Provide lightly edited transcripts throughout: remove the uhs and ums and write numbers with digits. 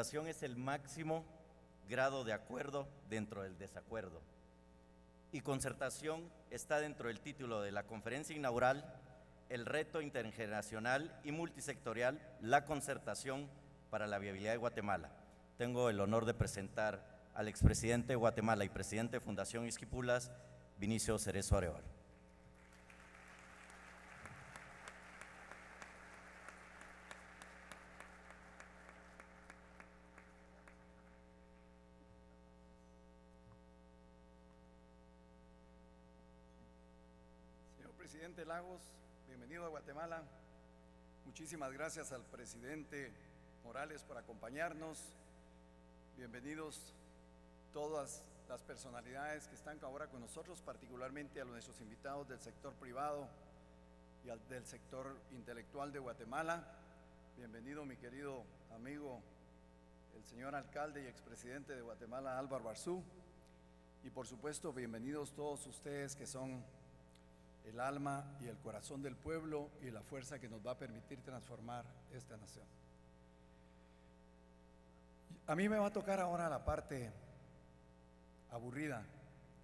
concertación es el máximo grado de acuerdo dentro del desacuerdo. Y concertación está dentro del título de la conferencia inaugural, el reto intergeneracional y multisectorial, la concertación para la viabilidad de Guatemala. Tengo el honor de presentar al expresidente de Guatemala y presidente de Fundación Izquipulas, Vinicio Cerezo Arevalo. Señor presidente Lagos, bienvenido a Guatemala. Muchísimas gracias al presidente Morales por acompañarnos. Bienvenidos todas las personalidades que están ahora con nosotros, particularmente a nuestros invitados del sector privado y del sector intelectual de Guatemala. Bienvenido mi querido amigo, el señor alcalde y expresidente de Guatemala, Álvaro Arzú. Y por supuesto, bienvenidos todos ustedes que son el alma y el corazón del pueblo y la fuerza que nos va a permitir transformar esta nación. A mí me va a tocar ahora la parte aburrida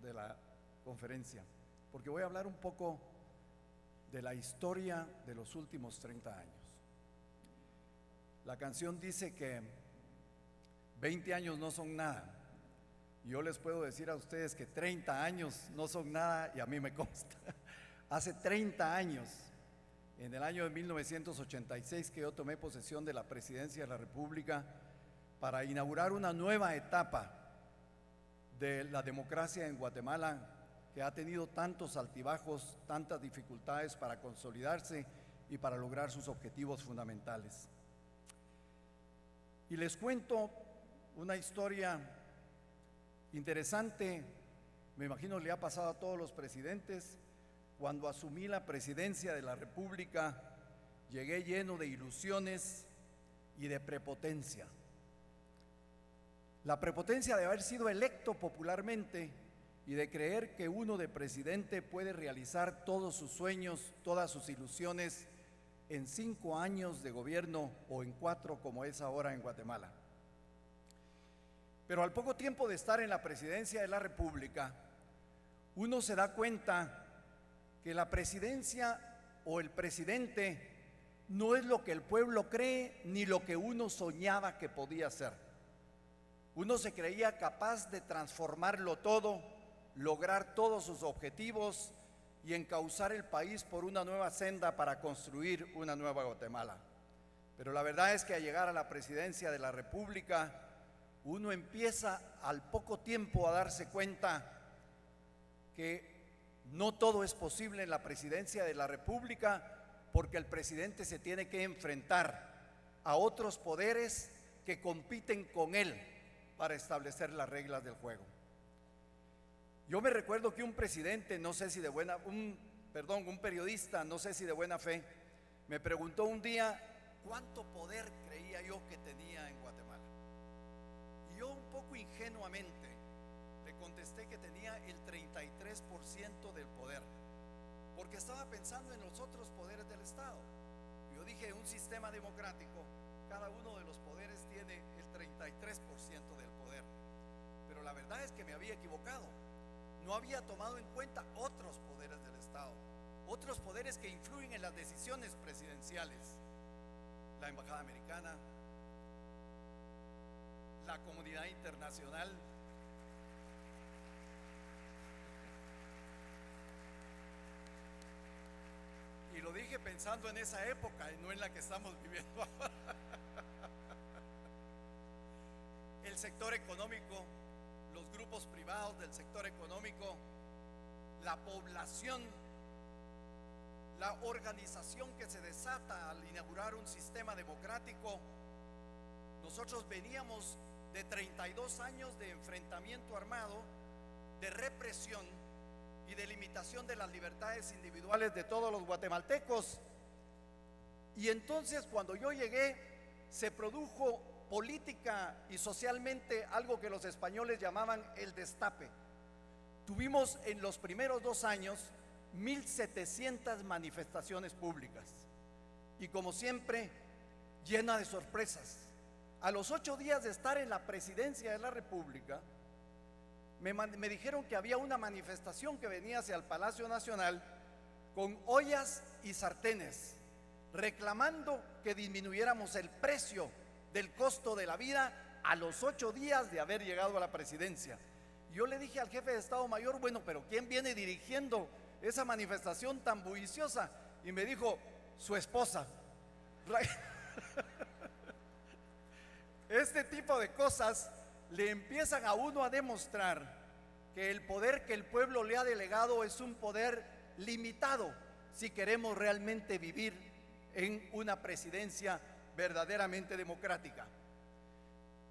de la conferencia, porque voy a hablar un poco de la historia de los últimos 30 años. La canción dice que 20 años no son nada. Yo les puedo decir a ustedes que 30 años no son nada y a mí me consta. Hace 30 años, en el año de 1986, que yo tomé posesión de la presidencia de la República para inaugurar una nueva etapa de la democracia en Guatemala, que ha tenido tantos altibajos, tantas dificultades para consolidarse y para lograr sus objetivos fundamentales. Y les cuento una historia interesante, me imagino le ha pasado a todos los presidentes. Cuando asumí la presidencia de la República, llegué lleno de ilusiones y de prepotencia. La prepotencia de haber sido electo popularmente y de creer que uno de presidente puede realizar todos sus sueños, todas sus ilusiones en 5 años de gobierno o en 4 como es ahora en Guatemala. Pero al poco tiempo de estar en la presidencia de la República, uno se da cuenta que la presidencia o el presidente no es lo que el pueblo cree ni lo que uno soñaba que podía ser. Uno se creía capaz de transformarlo todo, lograr todos sus objetivos y encauzar el país por una nueva senda para construir una nueva Guatemala. Pero la verdad es que al llegar a la presidencia de la República, uno empieza al poco tiempo a darse cuenta que no todo es posible en la presidencia de la República, porque el presidente se tiene que enfrentar a otros poderes que compiten con él para establecer las reglas del juego. Yo me recuerdo que un presidente, un periodista, no sé si de buena fe, me preguntó un día cuánto poder creía yo que tenía en Guatemala. Y yo un poco ingenuamente le contesté que tenía el 33% del poder, porque estaba pensando en los otros poderes del Estado. Yo dije, un sistema democrático, cada uno de los poderes tiene el 33% del poder. Pero la verdad es que me había equivocado. No había tomado en cuenta otros poderes del Estado, otros poderes que influyen en las decisiones presidenciales. La Embajada Americana, la comunidad internacional, y lo dije pensando en esa época y no en la que estamos viviendo ahora. El sector económico, los grupos privados del sector económico, la población, la organización que se desata al inaugurar un sistema democrático. Nosotros veníamos de 32 años de enfrentamiento armado, de represión y de limitación de las libertades individuales de todos los guatemaltecos. Y entonces cuando yo llegué, se produjo política y socialmente algo que los españoles llamaban el destape. Tuvimos en los primeros 2 años 1,700 manifestaciones públicas y, como siempre, llena de sorpresas. A los 8 días de estar en la presidencia de la República, me dijeron que había una manifestación que venía hacia el Palacio Nacional con ollas y sartenes, reclamando que disminuyéramos el precio del costo de la vida a los 8 días de haber llegado a la presidencia. Yo le dije al jefe de Estado Mayor, bueno, pero ¿quién viene dirigiendo esa manifestación tan bulliciosa? Y me dijo, su esposa. Este tipo de cosas le empiezan a uno a demostrar que el poder que el pueblo le ha delegado es un poder limitado si queremos realmente vivir en una presidencia verdaderamente democrática.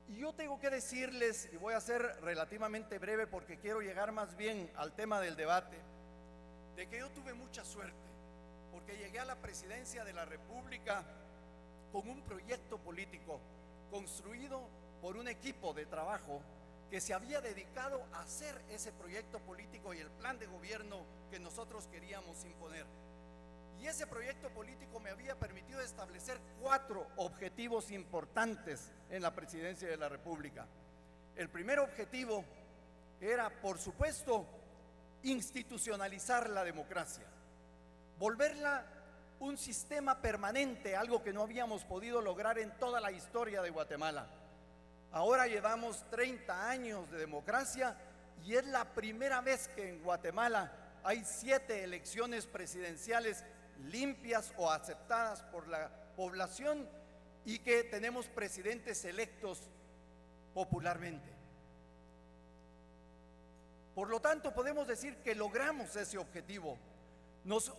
Y yo tengo que decirles, y voy a ser relativamente breve porque quiero llegar más bien al tema del debate, de que yo tuve mucha suerte, porque llegué a la presidencia de la República con un proyecto político construido por un equipo de trabajo que se había dedicado a hacer ese proyecto político y el plan de gobierno que nosotros queríamos imponer. Y ese proyecto político me había permitido establecer 4 objetivos importantes en la presidencia de la República. El primer objetivo era, por supuesto, institucionalizar la democracia, volverla un sistema permanente, algo que no habíamos podido lograr en toda la historia de Guatemala. Ahora llevamos 30 años de democracia y es la primera vez que en Guatemala hay 7 elecciones presidenciales limpias o aceptadas por la población y que tenemos presidentes electos popularmente. Por lo tanto, podemos decir que logramos ese objetivo. Nos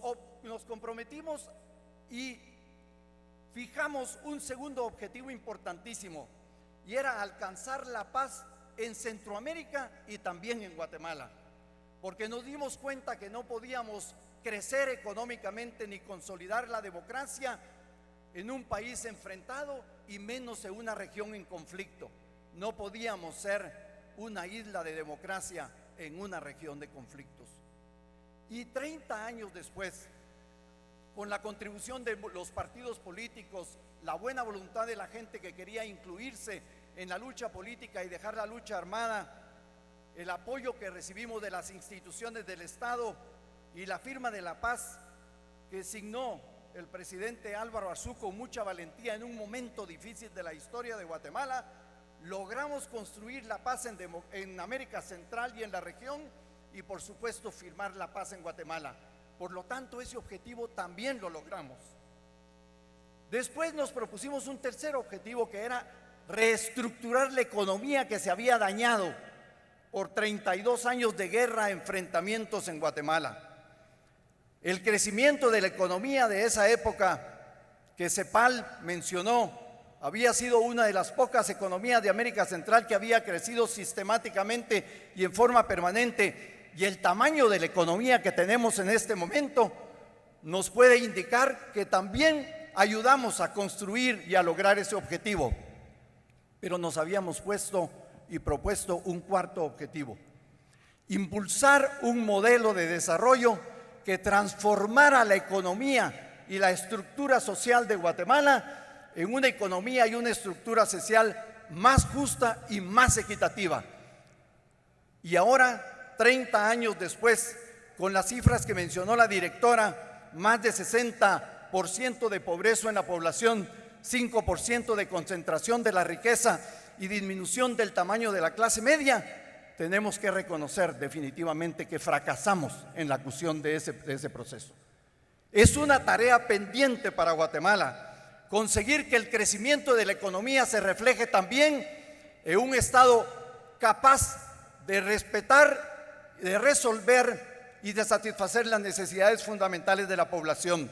comprometimos y fijamos un segundo objetivo importantísimo, y era alcanzar la paz en Centroamérica y también en Guatemala, porque nos dimos cuenta que no podíamos crecer económicamente ni consolidar la democracia en un país enfrentado y menos en una región en conflicto. No podíamos ser una isla de democracia en una región de conflictos. Y 30 años después, con la contribución de los partidos políticos, la buena voluntad de la gente que quería incluirse en la lucha política y dejar la lucha armada, el apoyo que recibimos de las instituciones del Estado y la firma de la paz que signó el presidente Álvaro Arzú con mucha valentía en un momento difícil de la historia de Guatemala, logramos construir la paz en América Central y en la región, y por supuesto firmar la paz en Guatemala. Por lo tanto, ese objetivo también lo logramos. Después nos propusimos un tercer objetivo, que era reestructurar la economía que se había dañado por 32 años de guerra, enfrentamientos en Guatemala. El crecimiento de la economía de esa época que CEPAL mencionó había sido una de las pocas economías de América Central que había crecido sistemáticamente y en forma permanente, y el tamaño de la economía que tenemos en este momento nos puede indicar que también ayudamos a construir y a lograr ese objetivo. Pero nos habíamos puesto y propuesto un cuarto objetivo: impulsar un modelo de desarrollo que transformara la economía y la estructura social de Guatemala en una economía y una estructura social más justa y más equitativa. Y ahora, 30 años después, con las cifras que mencionó la directora, más de 60% de pobreza en la población, 5% de concentración de la riqueza y disminución del tamaño de la clase media, tenemos que reconocer definitivamente que fracasamos en la cuestión de ese proceso. Es una tarea pendiente para Guatemala conseguir que el crecimiento de la economía se refleje también en un Estado capaz de respetar, de resolver y de satisfacer las necesidades fundamentales de la población.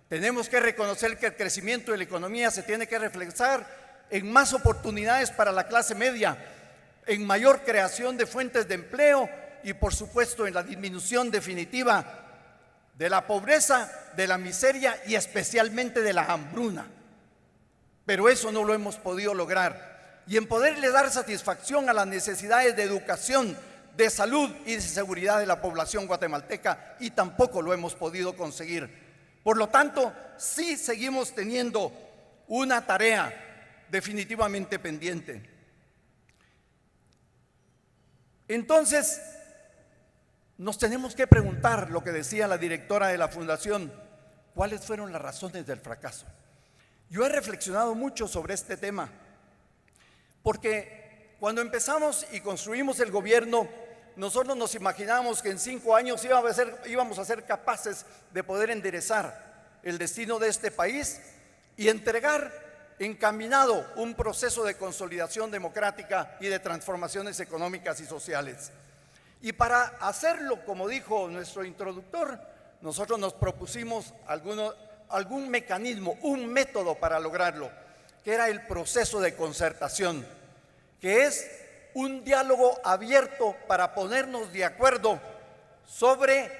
Tenemos que reconocer que el crecimiento de la economía se tiene que reflejar en más oportunidades para la clase media, en mayor creación de fuentes de empleo y, por supuesto, en la disminución definitiva de la pobreza, de la miseria y especialmente de la hambruna. Pero eso no lo hemos podido lograr. Y en poderle dar satisfacción a las necesidades de educación, de salud y de seguridad de la población guatemalteca, y tampoco lo hemos podido conseguir. Por lo tanto, sí seguimos teniendo una tarea definitivamente pendiente. Entonces, nos tenemos que preguntar lo que decía la directora de la fundación: ¿cuáles fueron las razones del fracaso? Yo he reflexionado mucho sobre este tema, porque cuando empezamos y construimos el gobierno, nosotros nos imaginamos que en 5 años íbamos a ser capaces de poder enderezar el destino de este país y entregar encaminado un proceso de consolidación democrática y de transformaciones económicas y sociales. Y para hacerlo, como dijo nuestro introductor, nosotros nos propusimos algún mecanismo, un método para lograrlo, que era el proceso de concertación, que es un diálogo abierto para ponernos de acuerdo sobre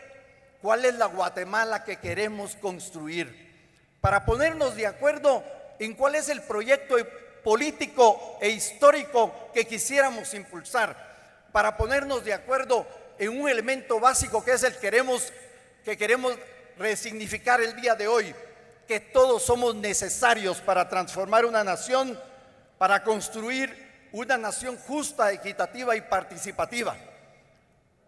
cuál es la Guatemala que queremos construir, para ponernos de acuerdo en cuál es el proyecto político e histórico que quisiéramos impulsar, para ponernos de acuerdo en un elemento básico que es el que queremos resignificar el día de hoy, que todos somos necesarios para transformar una nación, para construir una nación justa, equitativa y participativa.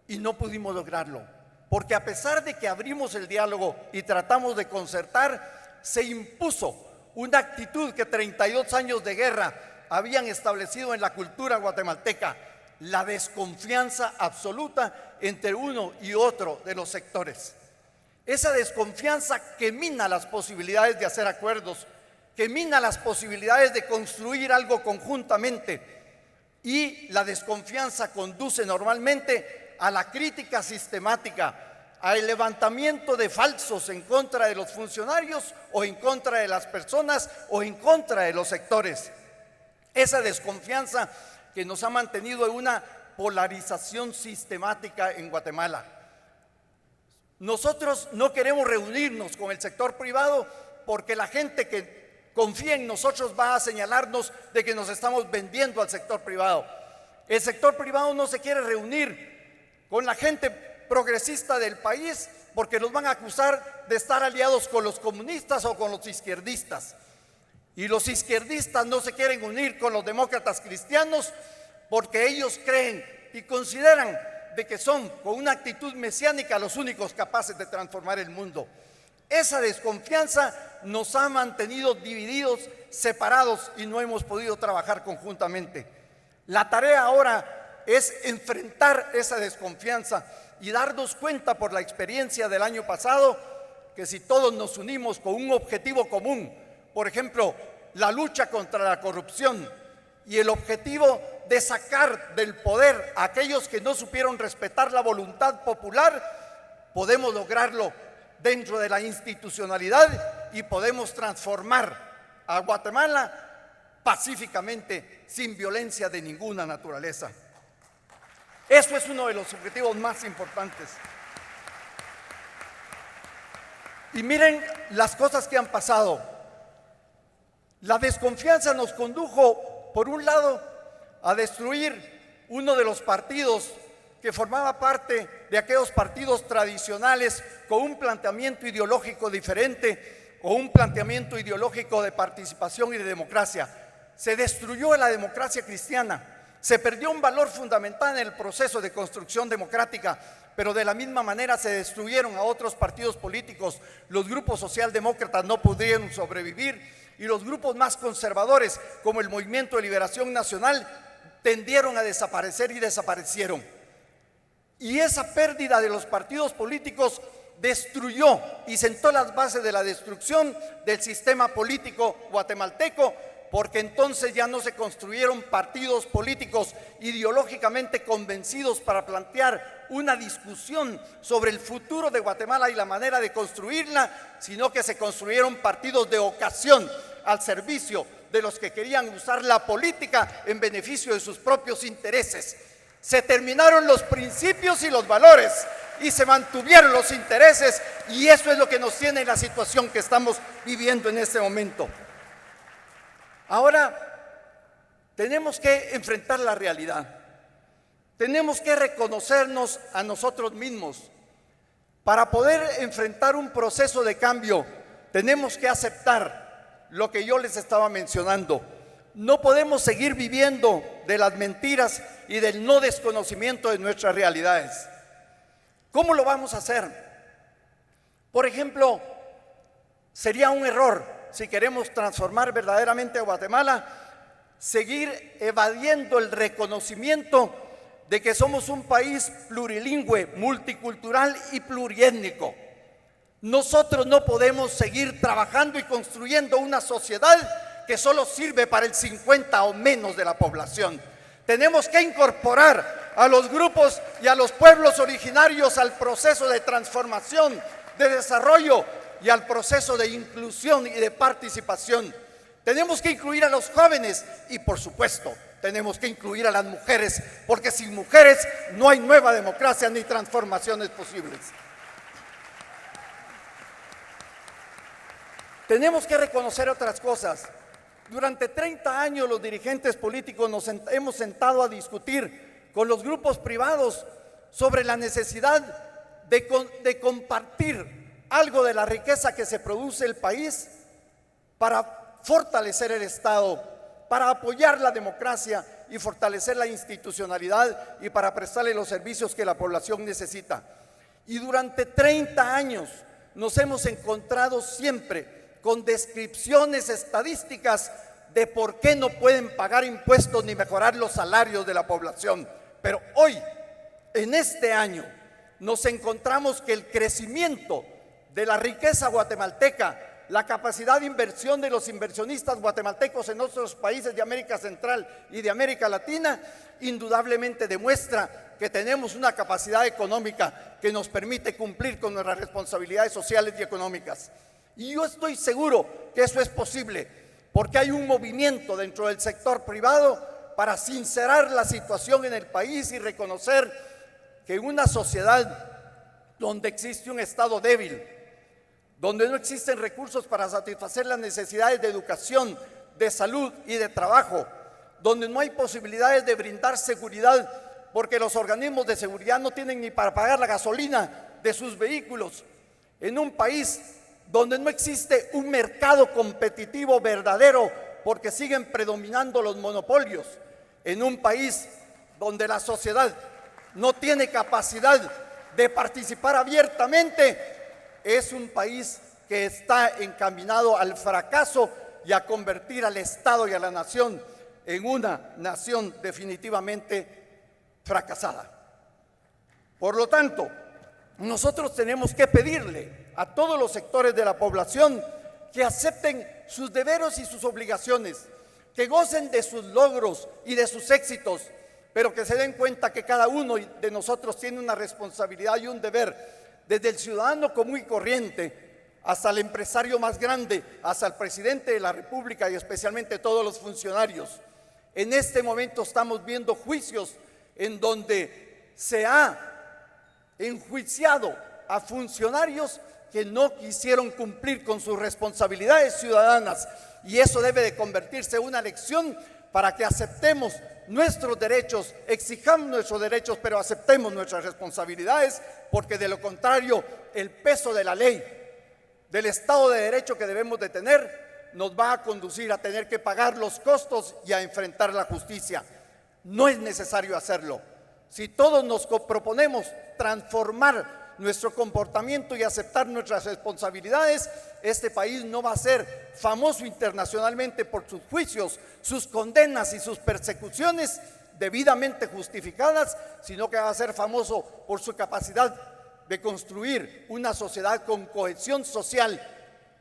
Y no pudimos lograrlo, porque a pesar de que abrimos el diálogo y tratamos de concertar, se impuso una actitud que 32 años de guerra habían establecido en la cultura guatemalteca: la desconfianza absoluta entre uno y otro de los sectores. Esa desconfianza que mina las posibilidades de hacer acuerdos, que mina las posibilidades de construir algo conjuntamente, y la desconfianza conduce normalmente a la crítica sistemática, al levantamiento de falsos en contra de los funcionarios o en contra de las personas o en contra de los sectores. Esa desconfianza que nos ha mantenido en una polarización sistemática en Guatemala. Nosotros no queremos reunirnos con el sector privado porque la gente que confía en nosotros va a señalarnos de que nos estamos vendiendo al sector privado. El sector privado no se quiere reunir con la gente progresista del país porque nos van a acusar de estar aliados con los comunistas o con los izquierdistas. Y los izquierdistas no se quieren unir con los demócratas cristianos porque ellos creen y consideran de que son, con una actitud mesiánica, los únicos capaces de transformar el mundo. Esa desconfianza nos ha mantenido divididos, separados, y no hemos podido trabajar conjuntamente. La tarea ahora es enfrentar esa desconfianza y darnos cuenta por la experiencia del año pasado que si todos nos unimos con un objetivo común, por ejemplo, la lucha contra la corrupción y el objetivo de sacar del poder a aquellos que no supieron respetar la voluntad popular, podemos lograrlo dentro de la institucionalidad y podemos transformar a Guatemala pacíficamente, sin violencia de ninguna naturaleza. Eso es uno de los objetivos más importantes. Y miren las cosas que han pasado. La desconfianza nos condujo, por un lado, a destruir uno de los partidos que formaba parte de aquellos partidos tradicionales con un planteamiento ideológico diferente, con un planteamiento ideológico de participación y de democracia. Se destruyó la democracia cristiana, se perdió un valor fundamental en el proceso de construcción democrática, pero de la misma manera se destruyeron a otros partidos políticos. Los grupos socialdemócratas no pudieron sobrevivir y los grupos más conservadores, como el Movimiento de Liberación Nacional, tendieron a desaparecer y desaparecieron. Y esa pérdida de los partidos políticos destruyó y sentó las bases de la destrucción del sistema político guatemalteco, porque entonces ya no se construyeron partidos políticos ideológicamente convencidos para plantear una discusión sobre el futuro de Guatemala y la manera de construirla, sino que se construyeron partidos de ocasión al servicio de los que querían usar la política en beneficio de sus propios intereses. Se terminaron los principios y los valores y se mantuvieron los intereses, y eso es lo que nos tiene en la situación que estamos viviendo en este momento. Ahora tenemos que enfrentar la realidad, tenemos que reconocernos a nosotros mismos. Para poder enfrentar un proceso de cambio tenemos que aceptar lo que yo les estaba mencionando. No podemos seguir viviendo de las mentiras y del no desconocimiento de nuestras realidades. ¿Cómo lo vamos a hacer? Por ejemplo, sería un error, si queremos transformar verdaderamente a Guatemala, seguir evadiendo el reconocimiento de que somos un país plurilingüe, multicultural y pluriétnico. Nosotros no podemos seguir trabajando y construyendo una sociedad que solo sirve para el 50 o menos de la población. Tenemos que incorporar a los grupos y a los pueblos originarios al proceso de transformación, de desarrollo y al proceso de inclusión y de participación. Tenemos que incluir a los jóvenes y, por supuesto, tenemos que incluir a las mujeres, porque sin mujeres no hay nueva democracia ni transformaciones posibles. Tenemos que reconocer otras cosas. Durante 30 años los dirigentes políticos nos hemos sentado a discutir con los grupos privados sobre la necesidad de compartir algo de la riqueza que se produce en el país para fortalecer el Estado, para apoyar la democracia y fortalecer la institucionalidad y para prestarle los servicios que la población necesita. Y durante 30 años nos hemos encontrado siempre con descripciones estadísticas de por qué no pueden pagar impuestos ni mejorar los salarios de la población. Pero hoy, en este año, nos encontramos que el crecimiento de la riqueza guatemalteca, la capacidad de inversión de los inversionistas guatemaltecos en otros países de América Central y de América Latina, indudablemente demuestra que tenemos una capacidad económica que nos permite cumplir con nuestras responsabilidades sociales y económicas. Y yo estoy seguro que eso es posible, porque hay un movimiento dentro del sector privado para sincerar la situación en el país y reconocer que en una sociedad donde existe un Estado débil, donde no existen recursos para satisfacer las necesidades de educación, de salud y de trabajo, donde no hay posibilidades de brindar seguridad, porque los organismos de seguridad no tienen ni para pagar la gasolina de sus vehículos, en un país donde no existe un mercado competitivo verdadero porque siguen predominando los monopolios, en un país donde la sociedad no tiene capacidad de participar abiertamente, es un país que está encaminado al fracaso y a convertir al Estado y a la nación en una nación definitivamente fracasada. Por lo tanto, nosotros tenemos que pedirle a todos los sectores de la población que acepten sus deberes y sus obligaciones, que gocen de sus logros y de sus éxitos, pero que se den cuenta que cada uno de nosotros tiene una responsabilidad y un deber, desde el ciudadano común y corriente hasta el empresario más grande, hasta el presidente de la República y especialmente todos los funcionarios. En este momento estamos viendo juicios en donde se ha enjuiciado a funcionarios que no quisieron cumplir con sus responsabilidades ciudadanas, y eso debe de convertirse en una lección para que aceptemos nuestros derechos, exijamos nuestros derechos, pero aceptemos nuestras responsabilidades, porque de lo contrario el peso de la ley, del Estado de Derecho que debemos de tener, nos va a conducir a tener que pagar los costos y a enfrentar la justicia. No es necesario hacerlo. Si todos nos proponemos transformar nuestro comportamiento y aceptar nuestras responsabilidades, este país no va a ser famoso internacionalmente por sus juicios, sus condenas y sus persecuciones debidamente justificadas, sino que va a ser famoso por su capacidad de construir una sociedad con cohesión social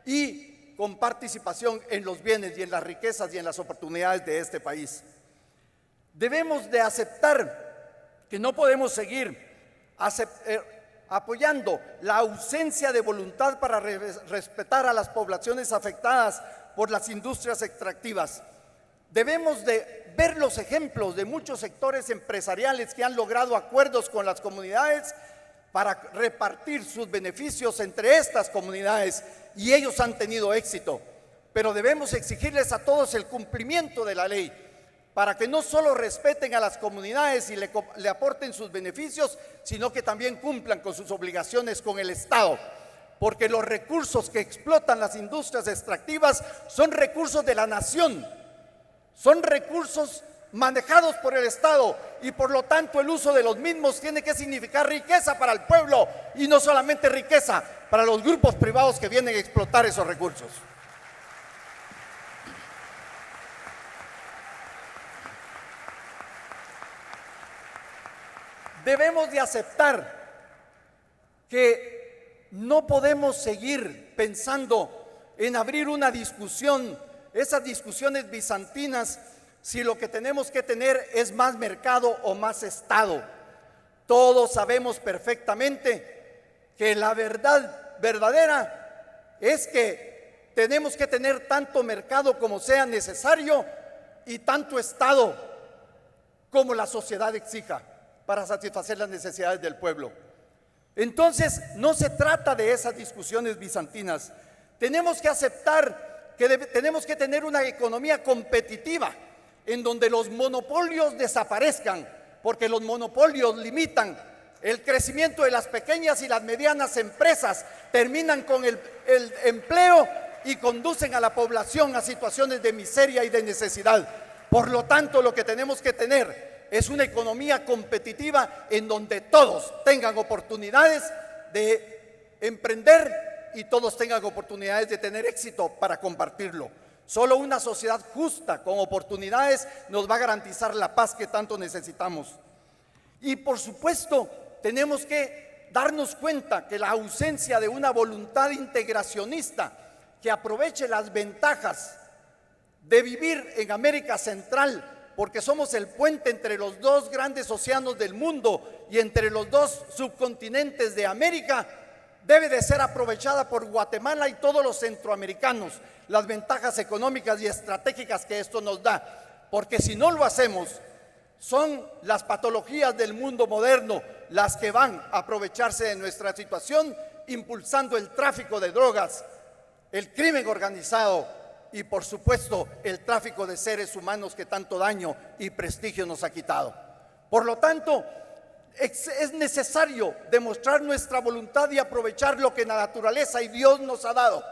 y con participación en los bienes y en las riquezas y en las oportunidades de este país. Debemos de aceptar que no podemos seguir apoyando la ausencia de voluntad para respetar a las poblaciones afectadas por las industrias extractivas. Debemos de ver los ejemplos de muchos sectores empresariales que han logrado acuerdos con las comunidades para repartir sus beneficios entre estas comunidades, y ellos han tenido éxito. Pero debemos exigirles a todos el cumplimiento de la ley, para que no solo respeten a las comunidades y le aporten sus beneficios, sino que también cumplan con sus obligaciones con el Estado, porque los recursos que explotan las industrias extractivas son recursos de la nación, son recursos manejados por el Estado y por lo tanto el uso de los mismos tiene que significar riqueza para el pueblo y no solamente riqueza para los grupos privados que vienen a explotar esos recursos. Debemos de aceptar que no podemos seguir pensando en abrir una discusión, esas discusiones bizantinas, si lo que tenemos que tener es más mercado o más Estado. Todos sabemos perfectamente que la verdad verdadera es que tenemos que tener tanto mercado como sea necesario y tanto Estado como la sociedad exija para satisfacer las necesidades del pueblo. Entonces, no se trata de esas discusiones bizantinas. Tenemos que aceptar que tenemos que tener una economía competitiva en donde los monopolios desaparezcan, porque los monopolios limitan el crecimiento de las pequeñas y las medianas empresas, terminan con el empleo y conducen a la población a situaciones de miseria y de necesidad. Por lo tanto, lo que tenemos que tener es una economía competitiva en donde todos tengan oportunidades de emprender y todos tengan oportunidades de tener éxito para compartirlo. Solo una sociedad justa con oportunidades nos va a garantizar la paz que tanto necesitamos. Y por supuesto, tenemos que darnos cuenta que la ausencia de una voluntad integracionista que aproveche las ventajas de vivir en América Central, porque somos el puente entre los dos grandes océanos del mundo y entre los dos subcontinentes de América, debe de ser aprovechada por Guatemala y todos los centroamericanos, las ventajas económicas y estratégicas que esto nos da, porque si no lo hacemos, son las patologías del mundo moderno las que van a aprovecharse de nuestra situación, impulsando el tráfico de drogas, el crimen organizado y por supuesto el tráfico de seres humanos que tanto daño y prestigio nos ha quitado. Por lo tanto, es necesario demostrar nuestra voluntad y aprovechar lo que la naturaleza y Dios nos ha dado,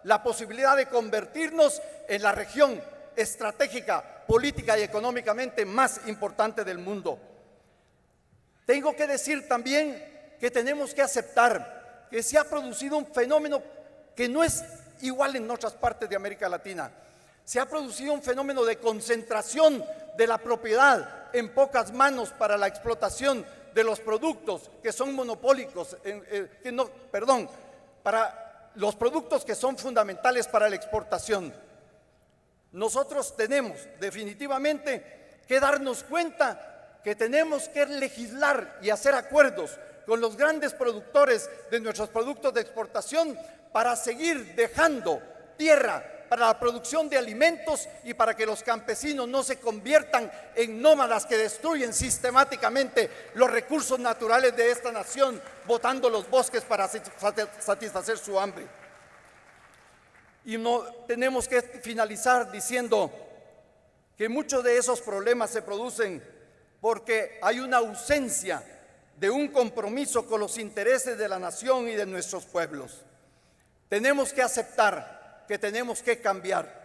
la posibilidad de convertirnos en la región estratégica, política y económicamente más importante del mundo. Tengo que decir también que tenemos que aceptar que se ha producido un fenómeno que no es igual en otras partes de América Latina. Se ha producido un fenómeno de concentración de la propiedad en pocas manos para la explotación de los productos que son monopólicos, para los productos que son fundamentales para la exportación. Nosotros tenemos definitivamente que darnos cuenta que tenemos que legislar y hacer acuerdos con los grandes productores de nuestros productos de exportación para seguir dejando tierra para la producción de alimentos y para que los campesinos no se conviertan en nómadas que destruyen sistemáticamente los recursos naturales de esta nación, botando los bosques para satisfacer su hambre. Y no tenemos que finalizar diciendo que muchos de esos problemas se producen porque hay una ausencia de un compromiso con los intereses de la nación y de nuestros pueblos. Tenemos que aceptar que tenemos que cambiar.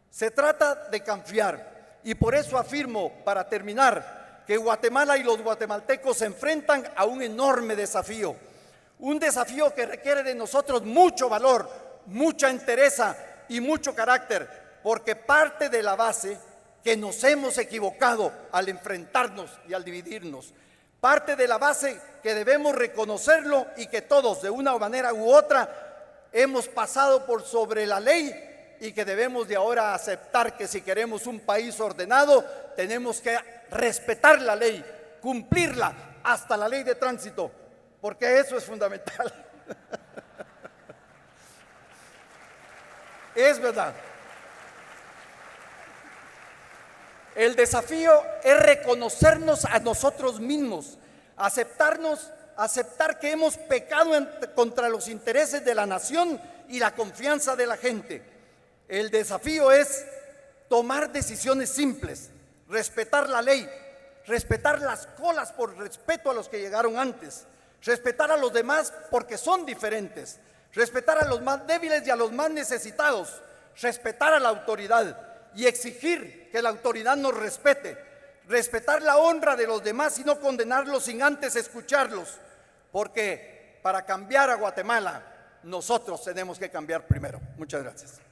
Se trata de cambiar y por eso afirmo, para terminar, que Guatemala y los guatemaltecos se enfrentan a un enorme desafío. Un desafío que requiere de nosotros mucho valor, mucha entereza y mucho carácter, porque parte de la base que nos hemos equivocado al enfrentarnos y al dividirnos. Parte de la base que debemos reconocerlo y que todos de una manera u otra hemos pasado por sobre la ley y que debemos de ahora aceptar que si queremos un país ordenado tenemos que respetar la ley, cumplirla hasta la ley de tránsito, porque eso es fundamental. Es verdad. El desafío es reconocernos a nosotros mismos, aceptar que hemos pecado contra los intereses de la nación y la confianza de la gente. El desafío es tomar decisiones simples, respetar la ley, respetar las colas por respeto a los que llegaron antes, respetar a los demás porque son diferentes, respetar a los más débiles y a los más necesitados, respetar a la autoridad y exigir que la autoridad nos respete, respetar la honra de los demás y no condenarlos sin antes escucharlos, porque para cambiar a Guatemala nosotros tenemos que cambiar primero. Muchas gracias.